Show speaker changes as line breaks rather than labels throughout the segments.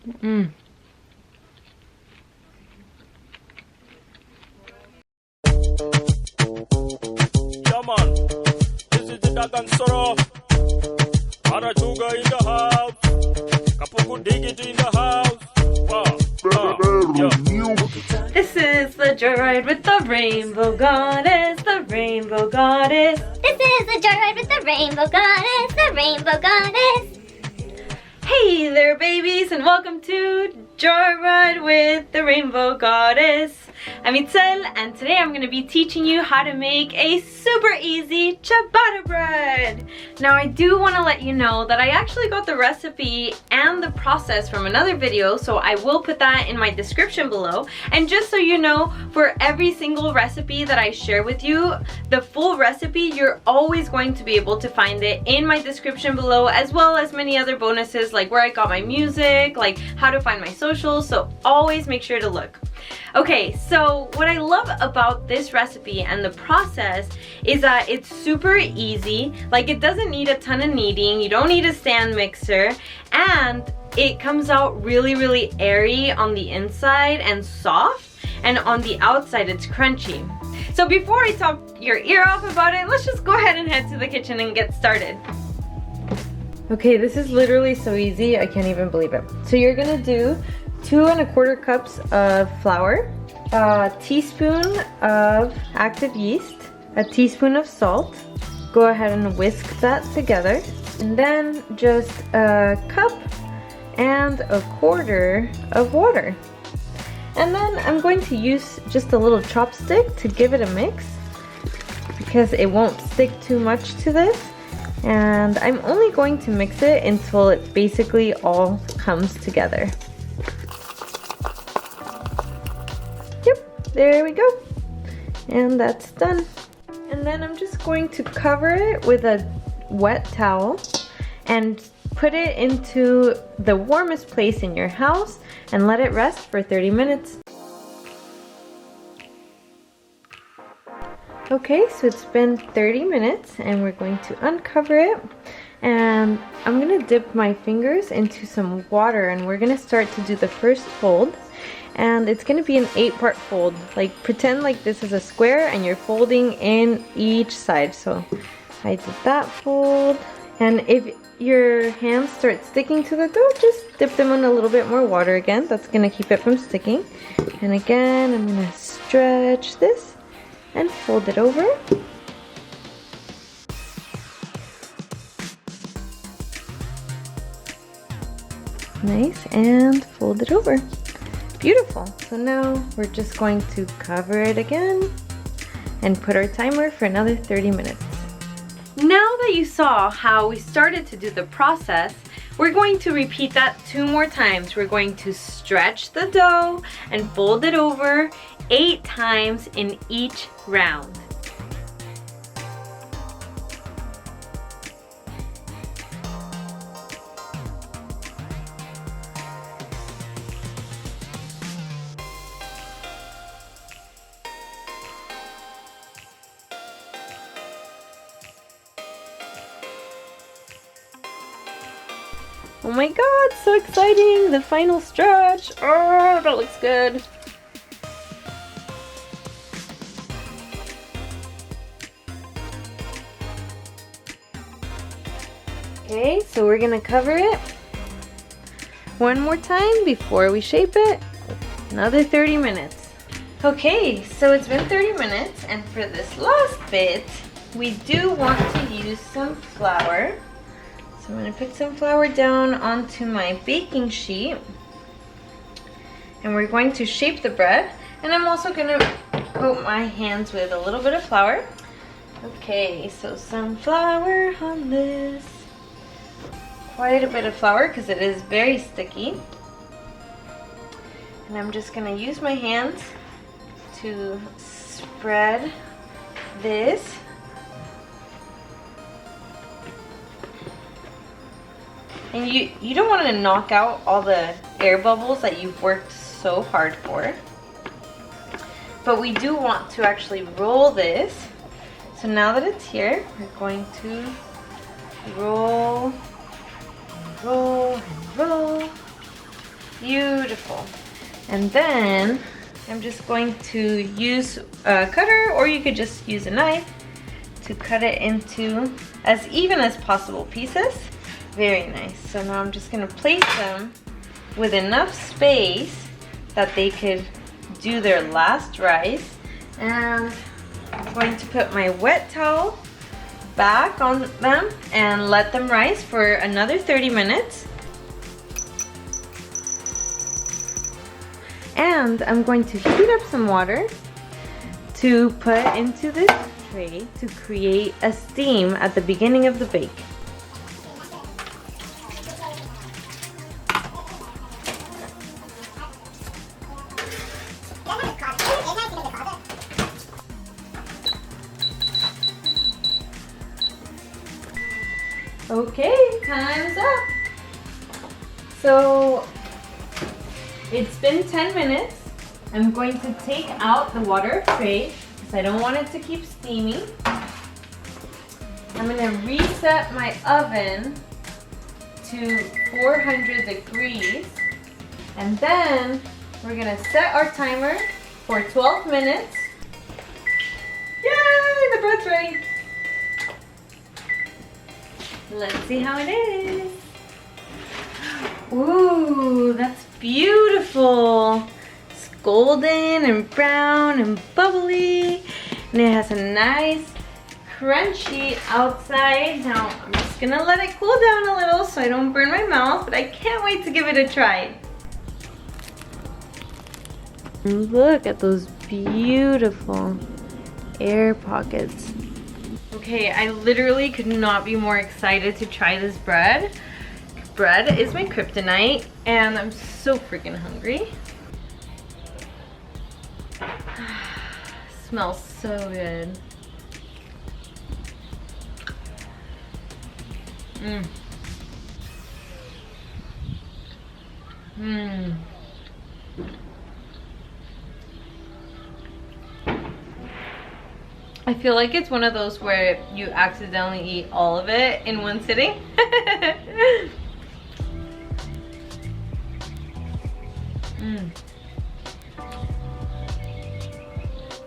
Mm.
Yeah, man. This is the Dagan Soro. Arachuga in the house. Kapuku Digit in the house. Wow. Yeah.
This is the joyride with the rainbow goddess, the rainbow goddess.
This is the joyride with the rainbow goddess, the rainbow goddess.
Hey there, babies, and welcome to Joyride with the Rainbow Goddess. I'm Itzel, and today I'm going to be teaching you how to make a super easy ciabatta bread. Now, I do want to let you know that I actually got the recipe and the process from another video, so I will put that in my description below. And just so you know, for every single recipe that I share with you, the full recipe, you're always going to be able to find it in my description below, as well as many other bonuses like where I got my music, like how to find my socials, so always make sure to look. Okay, so what I love about this recipe and the process is that it's super easy. Like, it doesn't need a ton of kneading, you don't need a stand mixer, and it comes out really airy on the inside and soft, and on the outside it's crunchy. So before I talk your ear off about it, let's just go ahead and head to the kitchen and get started. Okay, this is literally so easy, I can't even believe it. So you're gonna do 2 1/4 cups of flour, a teaspoon of active yeast, a teaspoon of salt. Go ahead and whisk that together. And then just a cup and 1/4 of water. And then I'm going to use just a little chopstick to give it a mix, because it won't stick too much to this. And I'm only going to mix it until it basically all comes together. Yep, there we go. And that's done. And then I'm just going to cover it with a wet towel and put it into the warmest place in your house and let it rest for 30 minutes. Okay, so it's been 30 minutes and we're going to uncover it, and I'm gonna dip my fingers into some water and we're gonna start to do the first fold, and it's gonna be an 8-part fold. Like, pretend like this is a square and you're folding in each side. So I did that fold, and if your hands start sticking to the dough, just dip them in a little bit more water again. That's gonna keep it from sticking. And again, I'm gonna stretch this and fold it over. Nice, and fold it over. Beautiful. So now we're just going to cover it again and put our timer for another 30 minutes. Now that you saw how we started to do the process, we're going to repeat that 2 more times. We're going to stretch the dough and fold it over 8 times in each round. Oh my god, so exciting! The final stretch! Oh, that looks good! Okay, so we're gonna cover it 1 more time before we shape it. Another 30 minutes. Okay, so it's been 30 minutes, and for this last bit, we do want to use some flour. So I'm going to put some flour down onto my baking sheet, and we're going to shape the bread. And I'm also going to coat my hands with a little bit of flour. Okay, so some flour on this. Quite a bit of flour because it is very sticky. And I'm just going to use my hands to spread this. And you don't want to knock out all the air bubbles that you've worked so hard for. But we do want to actually roll this. So now that it's here, we're going to roll, roll, and roll. Beautiful. And then I'm just going to use a cutter, or you could just use a knife to cut it into as even as possible pieces. Very nice. So now I'm just gonna place them with enough space that they could do their last rise. And I'm going to put my wet towel back on them and let them rise for another 30 minutes. And I'm going to heat up some water to put into this tray to create a steam at the beginning of the bake. Okay, time's up. So it's been 10 minutes. I'm going to take out the water tray because I don't want it to keep steaming. I'm going to reset my oven to 400 degrees. And then we're going to set our timer for 12 minutes. Yay, the bread's ready. Let's see how it is. Ooh, that's beautiful. It's golden and brown and bubbly. And it has a nice crunchy outside. Now I'm just gonna let it cool down a little so I don't burn my mouth, but I can't wait to give it a try. And look at those beautiful air pockets. Okay, I literally could not be more excited to try this bread. Bread is my kryptonite, and I'm so freaking hungry. Smells so good. Mmm. Mmm. I feel like it's one of those where you accidentally eat all of it in one sitting.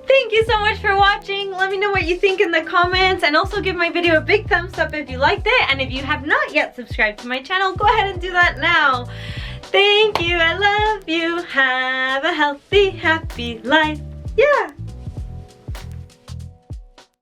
Thank you so much for watching. Let me know what you think in the comments, and also give my video a big thumbs up if you liked it. And if you have not yet subscribed to my channel, go ahead and do that now. Thank you, I love you. Have a healthy, happy life. Yeah.